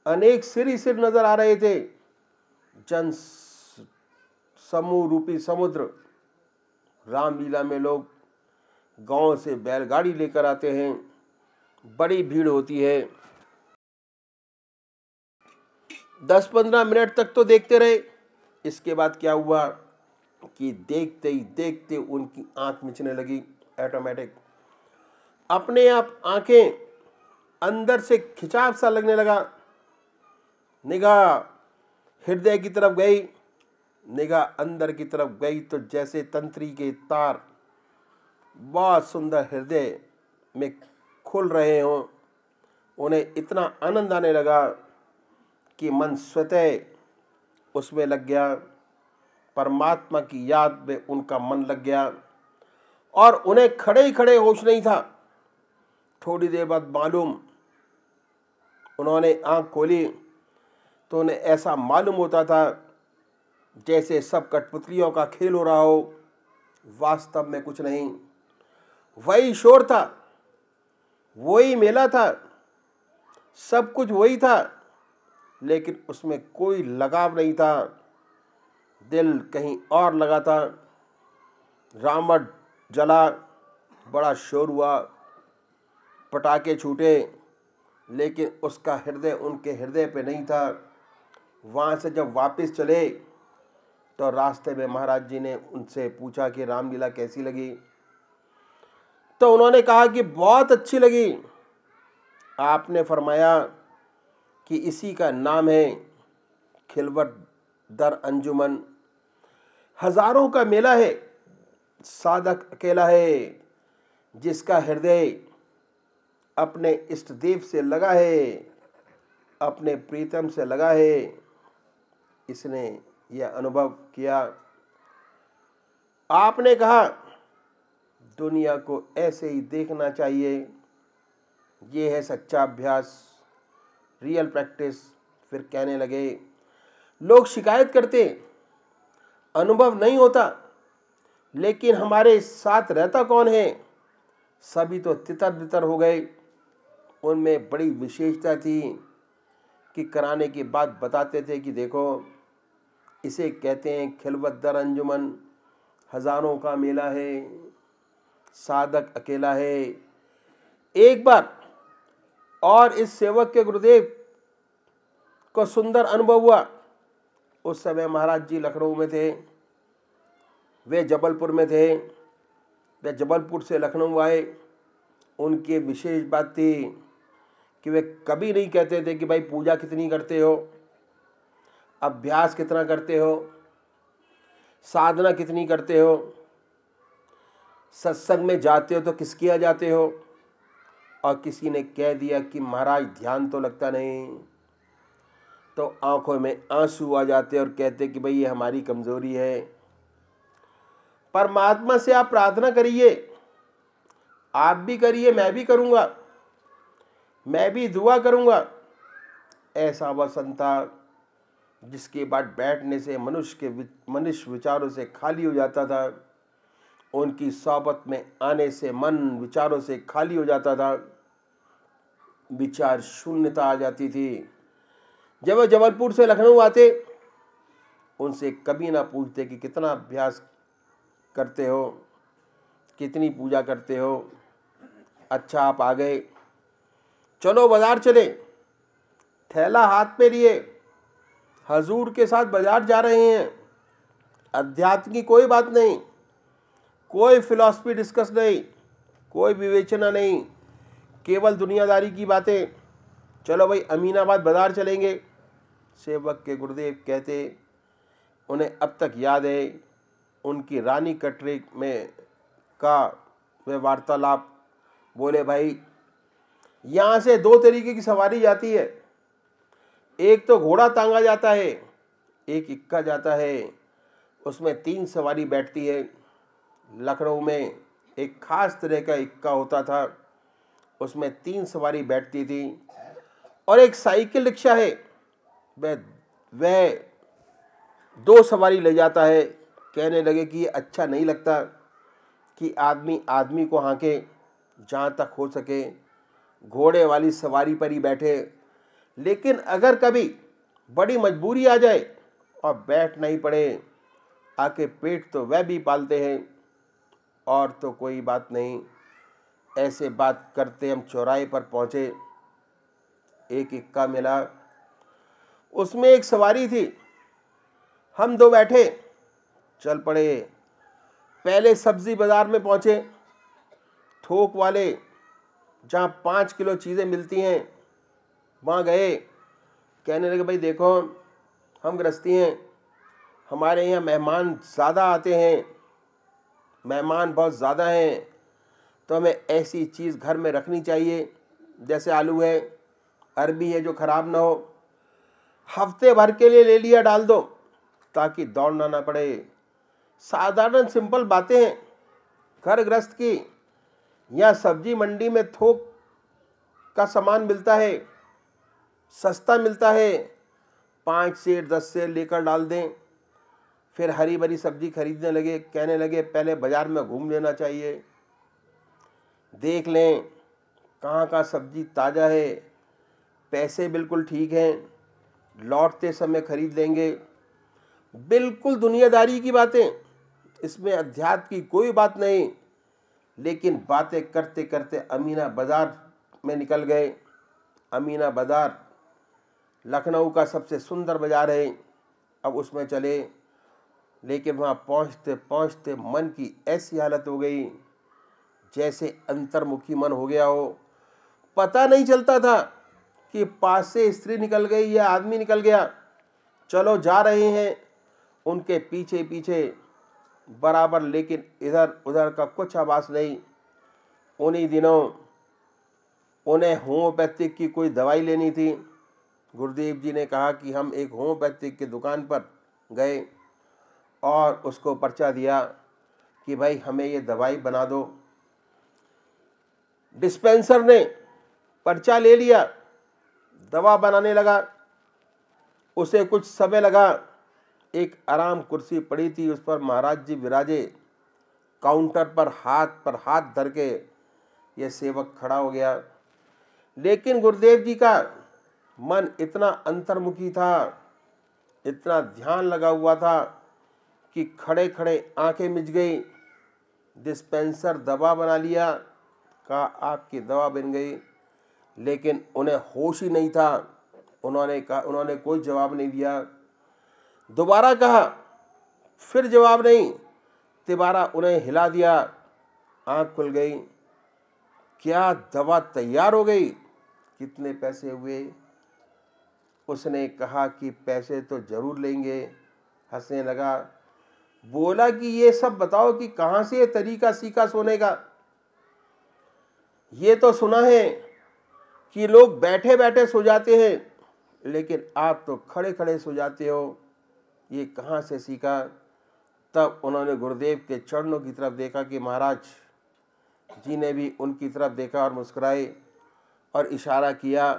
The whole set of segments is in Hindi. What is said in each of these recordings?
अनेक सिर ही सिर नजर आ रहे थे। जन समूह रूपी समुद्र। रामलीला में लोग गांव से बैलगाड़ी लेकर आते हैं, बड़ी भीड़ होती है। 10-15 मिनट तक तो देखते रहे। इसके बाद क्या हुआ कि देखते ही देखते उनकी आंख मिचने लगी। ऑटोमेटिक अपने आप आंखें अंदर से खिंचाव सा लगने लगा। निगाह हृदय की तरफ गई, निगाह अंदर की तरफ गई तो जैसे तंत्री के तार बहुत सुंदर हृदय में खुल रहे हों। उन्हें इतना आनंद आने लगा कि मन स्वतः उसमें लग गया। परमात्मा की याद में उनका मन लग गया और उन्हें खड़े ही खड़े होश नहीं था। थोड़ी देर बाद मालूम उन्होंने आंख खोली तो उन्हें ऐसा मालूम होता था जैसे सब कठपुतलियों का खेल हो रहा हो। वास्तव में कुछ नहीं, वही शोर था, वही मेला था, सब कुछ वही था, लेकिन उसमें कोई लगाव नहीं था। दिल कहीं और लगा था। रावण जला, बड़ा शोर हुआ, पटाखे छूटे, लेकिन उसका हृदय उनके हृदय पे नहीं था। वहाँ से जब वापस चले तो रास्ते में महाराज जी ने उनसे पूछा कि रामलीला कैसी लगी। तो उन्होंने कहा कि बहुत अच्छी लगी। आपने फरमाया कि इसी का नाम है खिलवत दर अंजुमन। हजारों का मेला है, साधक अकेला है जिसका हृदय अपने इष्ट देव से लगा है, अपने प्रीतम से लगा है। इसने यह अनुभव किया। आपने कहा दुनिया को ऐसे ही देखना चाहिए, ये है सच्चा अभ्यास, रियल प्रैक्टिस। फिर कहने लगे लोग शिकायत करते अनुभव नहीं होता, लेकिन हमारे साथ रहता कौन है? सभी तो तितर बितर हो गए। उनमें बड़ी विशेषता थी कि कराने की बात बताते थे कि देखो इसे कहते हैं खिलवत दर अंजुमन, हजारों का मेला है, साधक अकेला है। एक बार और इस सेवक के गुरुदेव को सुंदर अनुभव हुआ। उस समय महाराज जी लखनऊ में थे, वे जबलपुर में थे। वे जबलपुर से लखनऊ आए। उनकी विशेष बात थी कि वे कभी नहीं कहते थे कि भाई पूजा कितनी करते हो, अभ्यास कितना करते हो, साधना कितनी करते हो, सत्संग में जाते हो तो किसके यहाँ जाते हो। और किसी ने कह दिया कि महाराज ध्यान तो लगता नहीं, तो आंखों में आंसू आ जाते और कहते कि भाई ये हमारी कमजोरी है। परमात्मा से आप प्रार्थना करिए, आप भी करिए, मैं भी करूंगा, मैं भी दुआ करूंगा। ऐसा वह संता जिसके बाद बैठने से मनुष्य विचारों से खाली हो जाता था। उनकी सोबत में आने से मन विचारों से खाली हो जाता था, विचार शून्यता आ जाती थी। जब वह जबलपुर से लखनऊ आते, उनसे कभी ना पूछते कि कितना अभ्यास करते हो, कितनी पूजा करते हो। अच्छा आप आ गए, चलो बाजार चले। थैला हाथ में लिए हजूर के साथ बाजार जा रहे हैं। अध्यात्म की कोई बात नहीं, कोई फिलॉसफी डिस्कस नहीं, कोई विवेचना नहीं, केवल दुनियादारी की बातें। चलो भाई अमीनाबाद बाजार चलेंगे। सेवक के गुरुदेव कहते, उन्हें अब तक याद है उनकी रानी कटरे में का वे वार्तालाप। बोले भाई यहाँ से 2 तरीके की सवारी जाती है, एक तो घोड़ा तांगा जाता है, एक इक्का जाता है, उसमें 3 सवारी बैठती है। लखनऊ में एक खास तरह का इक्का होता था, उसमें 3 सवारी बैठती थी। और एक साइकिल रिक्शा है, वह 2 सवारी ले जाता है। कहने लगे कि ये अच्छा नहीं लगता कि आदमी आदमी को हाँके, जहाँ तक हो सके घोड़े वाली सवारी पर ही बैठे। लेकिन अगर कभी बड़ी मजबूरी आ जाए और बैठ नहीं पड़े, आके पेट तो वह भी पालते हैं, और तो कोई बात नहीं। ऐसे बात करते हम चौराहे पर पहुँचे। एक इक्का मिला, उसमें एक सवारी थी। हम दो बैठे, चल पड़े। पहले सब्जी बाज़ार में पहुँचे। थोक वाले जहाँ 5 किलो चीज़ें मिलती हैं वहाँ गए। कहने लगे, भाई देखो, हम गृहस्थी हैं, हमारे यहाँ मेहमान ज़्यादा आते हैं, मेहमान बहुत ज़्यादा हैं, तो हमें ऐसी चीज़ घर में रखनी चाहिए, जैसे आलू है, अरबी है, जो ख़राब ना हो, हफ्ते भर के लिए ले लिया, डाल दो, ताकि दौड़ना ना पड़े। साधारण सिंपल बातें हैं घर गृहस्थ की। यहाँ सब्जी मंडी में थोक का सामान मिलता है, सस्ता मिलता है, 5 सेर 10 सेर लेकर डाल दें। फिर हरी भरी सब्जी खरीदने लगे। कहने लगे, पहले बाज़ार में घूम लेना चाहिए, देख लें कहाँ का सब्जी ताज़ा है, पैसे बिल्कुल ठीक हैं, लौटते समय खरीद लेंगे। बिल्कुल दुनियादारी की बातें, इसमें अध्यात्म की कोई बात नहीं। लेकिन बातें करते करते अमीना बाज़ार में निकल गए। अमीना बाज़ार लखनऊ का सबसे सुंदर बाज़ार है। अब उसमें चले, लेकिन वहाँ पहुँचते पहुँचते मन की ऐसी हालत हो गई जैसे अंतर्मुखी मन हो गया हो। पता नहीं चलता था कि पास से स्त्री निकल गई या आदमी निकल गया। चलो जा रहे हैं उनके पीछे पीछे बराबर, लेकिन इधर उधर का कुछ आवाज़ नहीं। उन्हीं दिनों उन्हें होम्योपैथिक की कोई दवाई लेनी थी। गुरुदेव जी ने कहा कि हम एक होम्योपैथिक की दुकान पर गए और उसको पर्चा दिया कि भाई हमें ये दवाई बना दो। डिस्पेंसर ने पर्चा ले लिया, दवा बनाने लगा। उसे कुछ समय लगा। एक आराम कुर्सी पड़ी थी, उस पर महाराज जी विराजे। काउंटर पर हाथ धर के ये सेवक खड़ा हो गया। लेकिन गुरुदेव जी का मन इतना अंतर्मुखी था, इतना ध्यान लगा हुआ था कि खड़े खड़े आंखें मिच गई। डिस्पेंसर दवा बना लिया, कहा आपकी दवा बन गई, लेकिन उन्हें होश ही नहीं था। उन्होंने कोई जवाब नहीं दिया। दोबारा कहा, फिर जवाब नहीं। तिबारा उन्हें हिला दिया, आंख खुल गई। क्या दवा तैयार हो गई? कितने पैसे हुए? उसने कहा कि पैसे तो जरूर लेंगे। हंसने लगा, बोला कि ये सब बताओ कि कहाँ से ये तरीका सीखा सोने का। ये तो सुना है कि लोग बैठे बैठे सो जाते हैं, लेकिन आप तो खड़े खड़े सो जाते हो, ये कहाँ से सीखा? तब उन्होंने गुरुदेव के चरणों की तरफ देखा कि महाराज जी ने भी उनकी तरफ देखा और मुस्कुराए और इशारा किया।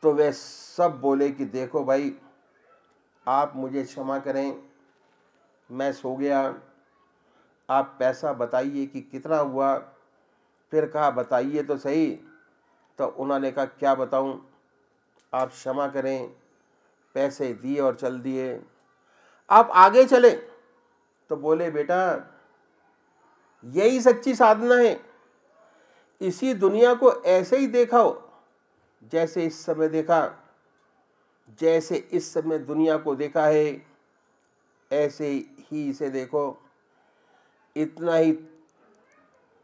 तो वे सब बोले कि देखो भाई, आप मुझे क्षमा करें, मैं सो गया, आप पैसा बताइए कि कितना हुआ। फिर कहा बताइए तो सही। तो उन्होंने कहा क्या बताऊं, आप क्षमा करें। पैसे दिए और चल दिए। आप आगे चले तो बोले बेटा, यही सच्ची साधना है। इसी दुनिया को ऐसे ही देखा हो जैसे इस समय देखा, जैसे इस समय दुनिया को देखा है ऐसे ही इसे देखो। इतना ही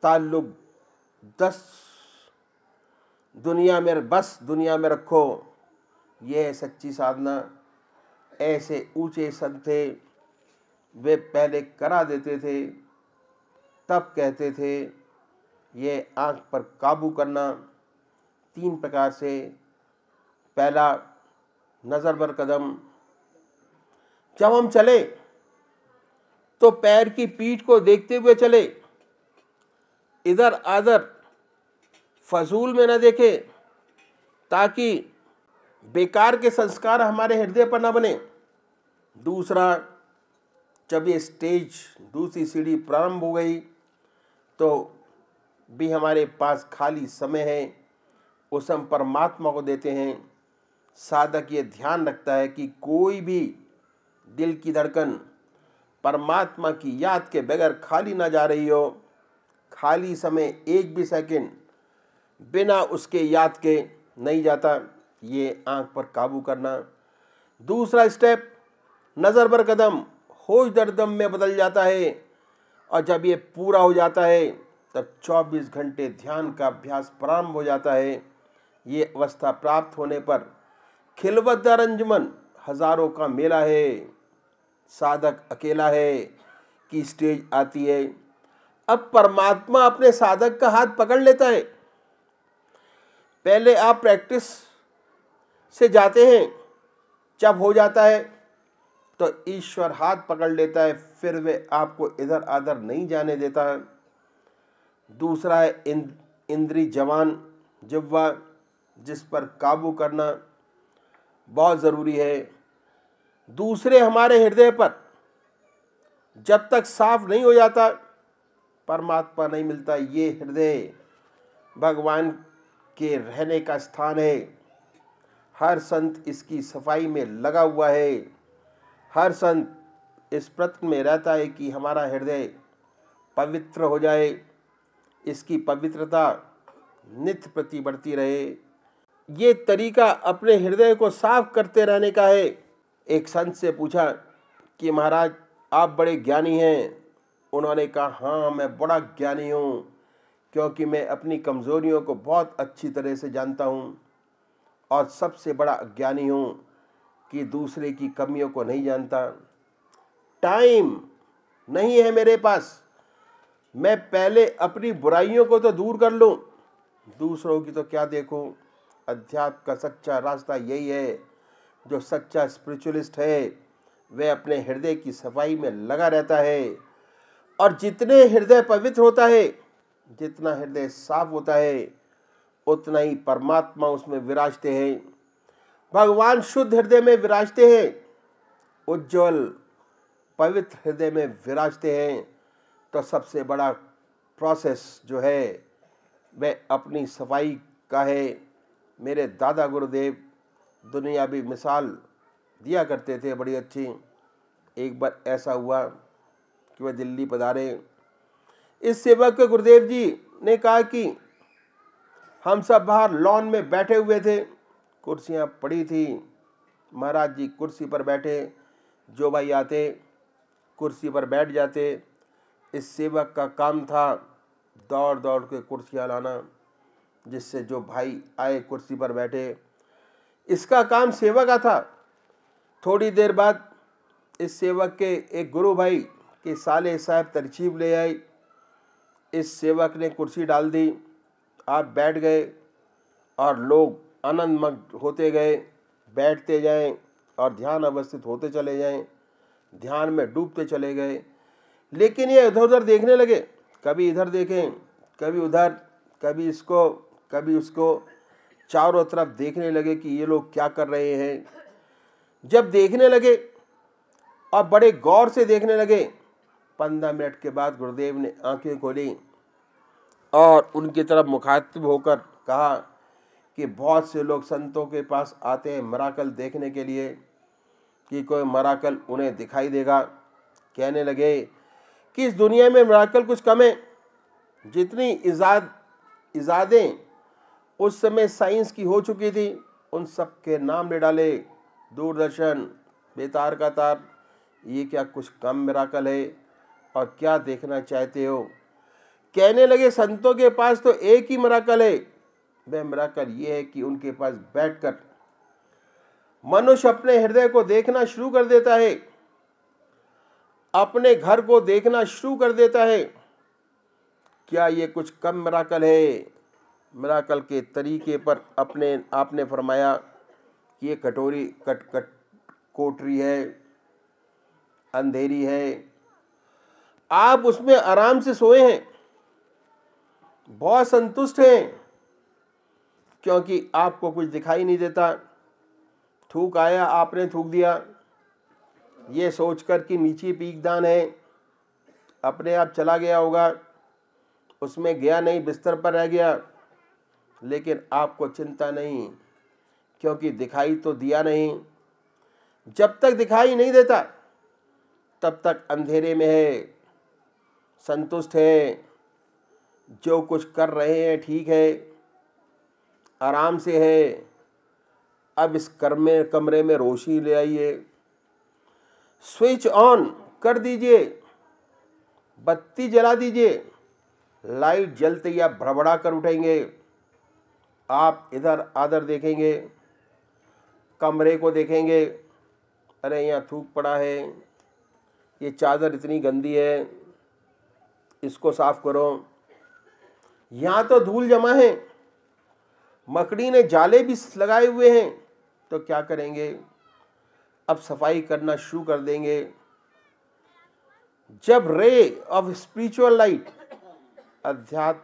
ताल्लुक दुनिया में रखो। यह है सच्ची साधना। ऐसे ऊंचे संत थे, वे पहले करा देते थे, तब कहते थे ये आँख पर काबू करना 3 प्रकार से। पहला, नज़र बर कदम। जब हम चले तो पैर की पीठ को देखते हुए चले, इधर आधर फजूल में न देखे, ताकि बेकार के संस्कार हमारे हृदय पर न बने। दूसरा, जब ये स्टेज दूसरी सीढ़ी प्रारंभ हो गई तो भी हमारे पास खाली समय है, उस हम परमात्मा को देते हैं। साधक ये ध्यान रखता है कि कोई भी दिल की धड़कन परमात्मा की याद के बगैर खाली ना जा रही हो। खाली समय एक भी सेकंड बिना उसके याद के नहीं जाता। ये आंख पर काबू करना। दूसरा स्टेप, नज़र बर कदम, होश दर दम में बदल जाता है। और जब ये पूरा हो जाता है तब 24 घंटे ध्यान का अभ्यास प्रारंभ हो जाता है। ये अवस्था प्राप्त होने पर खिलवतदार अंजुमन हजारों का मेला है, साधक अकेला है कि स्टेज आती है। अब परमात्मा अपने साधक का हाथ पकड़ लेता है। पहले आप प्रैक्टिस से जाते हैं, जब हो जाता है तो ईश्वर हाथ पकड़ लेता है, फिर वे आपको इधर उधर नहीं जाने देता है। दूसरा है इंद्री जवान जिह्वा, जिस पर काबू करना बहुत ज़रूरी है। दूसरे हमारे हृदय पर जब तक साफ नहीं हो जाता परमात्मा नहीं मिलता। ये हृदय भगवान के रहने का स्थान है। हर संत इसकी सफाई में लगा हुआ है। हर संत इस प्रयत्न में रहता है कि हमारा हृदय पवित्र हो जाए, इसकी पवित्रता नित्य प्रति बढ़ती रहे। ये तरीका अपने हृदय को साफ करते रहने का है। एक संत से पूछा कि महाराज आप बड़े ज्ञानी हैं। उन्होंने कहा हाँ, मैं बड़ा ज्ञानी हूँ, क्योंकि मैं अपनी कमज़ोरियों को बहुत अच्छी तरह से जानता हूँ। और सबसे बड़ा अज्ञानी हूँ कि दूसरे की कमियों को नहीं जानता। टाइम नहीं है मेरे पास। मैं पहले अपनी बुराइयों को तो दूर कर लूँ, दूसरों की तो क्या देखूँ। अध्यात्म का सच्चा रास्ता यही है। जो सच्चा स्पिरिचुअलिस्ट है वह अपने हृदय की सफाई में लगा रहता है। और जितने हृदय पवित्र होता है, जितना हृदय साफ होता है, उतना ही परमात्मा उसमें विराजते हैं। भगवान शुद्ध हृदय में विराजते हैं, उज्जवल पवित्र हृदय में विराजते हैं। तो सबसे बड़ा प्रोसेस जो है वह अपनी सफाई का है। मेरे दादा गुरुदेव दुनियावी मिसाल दिया करते थे बड़ी अच्छी। एक बार ऐसा हुआ कि वह दिल्ली पधारे। इस सेवक के गुरुदेव जी ने कहा कि हम सब बाहर लॉन में बैठे हुए थे, कुर्सियां पड़ी थी। महाराज जी कुर्सी पर बैठे, जो भाई आते कुर्सी पर बैठ जाते। इस सेवक का काम था दौड़ दौड़ के कुर्सियां लाना, जिससे जो भाई आए कुर्सी पर बैठे। इसका काम सेवक का था। थोड़ी देर बाद इस सेवक के एक गुरु भाई के साले साहब तरकीब ले आए। इस सेवक ने कुर्सी डाल दी, आप बैठ गए और लोग आनंदमग्न होते गए, बैठते जाएं और ध्यान अवस्थित होते चले जाएं, ध्यान में डूबते चले गए। लेकिन ये इधर उधर देखने लगे, कभी इधर देखें, कभी उधर, कभी इसको, कभी उसको, चारों तरफ देखने लगे कि ये लोग क्या कर रहे हैं। जब देखने लगे और बड़े गौर से देखने लगे, 15 मिनट के बाद गुरुदेव ने आंखें खोली और उनकी तरफ मुखातिब होकर कहा कि बहुत से लोग संतों के पास आते हैं मिराकल देखने के लिए कि कोई मिराकल उन्हें दिखाई देगा। कहने लगे कि इस दुनिया में मिराकल कुछ कम है। जितनी इजादें उस समय साइंस की हो चुकी थी, उन सब के नाम ले डाले। दूरदर्शन, बेतार का तार, ये क्या कुछ कम मिराकल है? और क्या देखना चाहते हो? कहने लगे संतों के पास तो एक ही मिराकल है। वह मिराकल ये है कि उनके पास बैठकर मनुष्य अपने हृदय को देखना शुरू कर देता है, अपने घर को देखना शुरू कर देता है। क्या ये कुछ कम मिराकल है? मिराकल के तरीके पर आपने फरमाया कि ये कटोरी कोठरी है, अंधेरी है, आप उसमें आराम से सोए हैं, बहुत संतुष्ट हैं, क्योंकि आपको कुछ दिखाई नहीं देता। थूक आया, आपने थूक दिया, ये सोचकर कि नीचे पीकदान है, अपने आप चला गया होगा, उसमें गया नहीं, बिस्तर पर रह गया। लेकिन आपको चिंता नहीं क्योंकि दिखाई तो दिया नहीं। जब तक दिखाई नहीं देता तब तक अंधेरे में है, संतुष्ट है, जो कुछ कर रहे हैं ठीक है, आराम से है। अब इस कमरे में रोशनी ले आइए, स्विच ऑन कर दीजिए, बत्ती जला दीजिए। लाइट जलते ही आप भड़बड़ा कर उठेंगे। आप इधर आधर देखेंगे, कमरे को देखेंगे, अरे यहाँ थूक पड़ा है, ये चादर इतनी गंदी है, इसको साफ करो। यहाँ तो धूल जमा है, मकड़ी ने जाले भी लगाए हुए हैं, तो क्या करेंगे? अब सफाई करना शुरू कर देंगे। जब रे ऑफ स्पिरिचुअल लाइट, अध्यात्म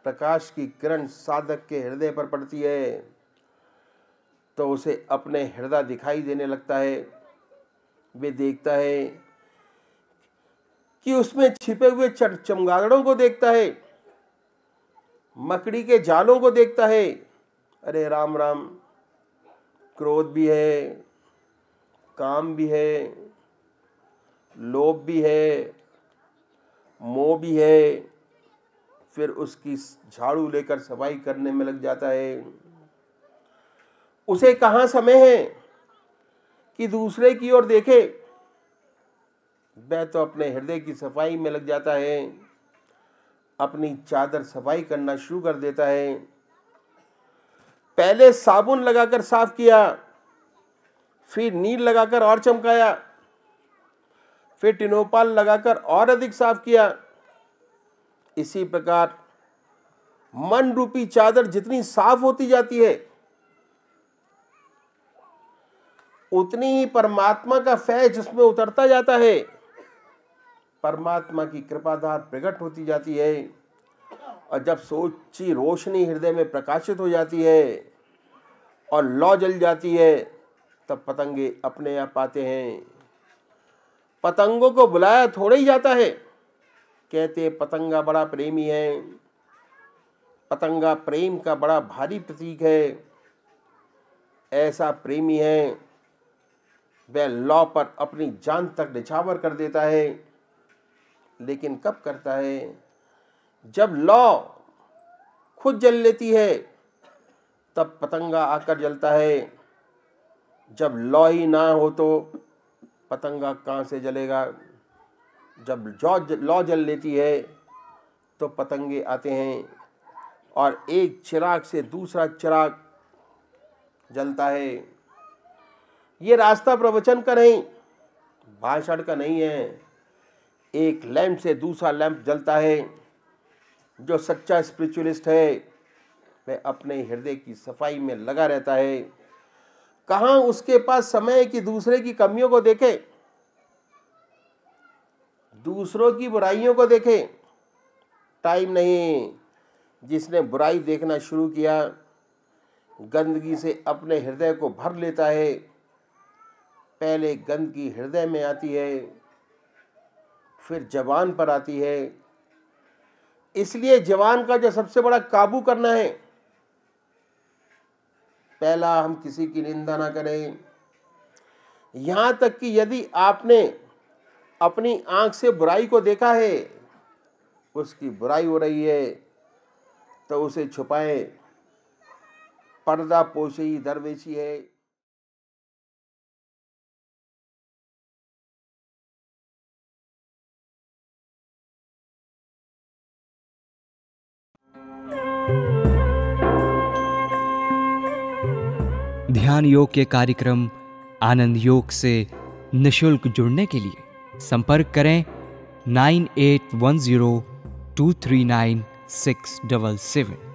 प्रकाश की किरण साधक के हृदय पर पड़ती है तो उसे अपने हृदय दिखाई देने लगता है। वे देखता है कि उसमें छिपे हुए चमगादड़ों को देखता है, मकड़ी के जालों को देखता है। अरे राम राम, क्रोध भी है, काम भी है, लोभ भी है, मोह भी है। फिर उसकी झाड़ू लेकर सफाई करने में लग जाता है। उसे कहाँ समय है कि दूसरे की ओर देखे? वह तो अपने हृदय की सफाई में लग जाता है, अपनी चादर सफाई करना शुरू कर देता है। पहले साबुन लगाकर साफ किया, फिर नील लगाकर और चमकाया, फिर टिनोपाल लगाकर और अधिक साफ किया। इसी प्रकार मन रूपी चादर जितनी साफ होती जाती है, उतनी ही परमात्मा का फैज उसमें उतरता जाता है, परमात्मा की कृपाधार प्रकट होती जाती है। और जब सोची रोशनी हृदय में प्रकाशित हो जाती है और लौ जल जाती है, तब पतंगे अपने आप आते हैं। पतंगों को बुलाया थोड़ा ही जाता है, कहते पतंगा बड़ा प्रेमी है, पतंगा प्रेम का बड़ा भारी प्रतीक है, ऐसा प्रेमी है, वह लौ पर अपनी जान तक निछावर कर देता है। लेकिन कब करता है? जब लौ खुद जल लेती है तब पतंगा आकर जलता है। जब लौ ही ना हो तो पतंगा कहाँ से जलेगा? जब लौ जल लेती है तो पतंगे आते हैं और एक चिराग से दूसरा चिराग जलता है। ये रास्ता प्रवचन का नहीं, भाषण का नहीं है। एक लैंप से दूसरा लैंप जलता है। जो सच्चा स्पिरिचुअलिस्ट है वह अपने हृदय की सफाई में लगा रहता है। कहाँ उसके पास समय है कि दूसरे की कमियों को देखे, दूसरों की बुराइयों को देखे? टाइम नहीं। जिसने बुराई देखना शुरू किया, गंदगी से अपने हृदय को भर लेता है। पहले गंदगी हृदय में आती है, फिर जबान पर आती है। इसलिए जबान का जो सबसे बड़ा काबू करना है, पहला हम किसी की निंदा ना करें। यहां तक कि यदि आपने अपनी आंख से बुराई को देखा है, उसकी बुराई हो रही है, तो उसे छुपाएं। पर्दा पोशी दरवेशी है। ध्यान योग के कार्यक्रम आनंद योग से निशुल्क जुड़ने के लिए संपर्क करें 9810239677।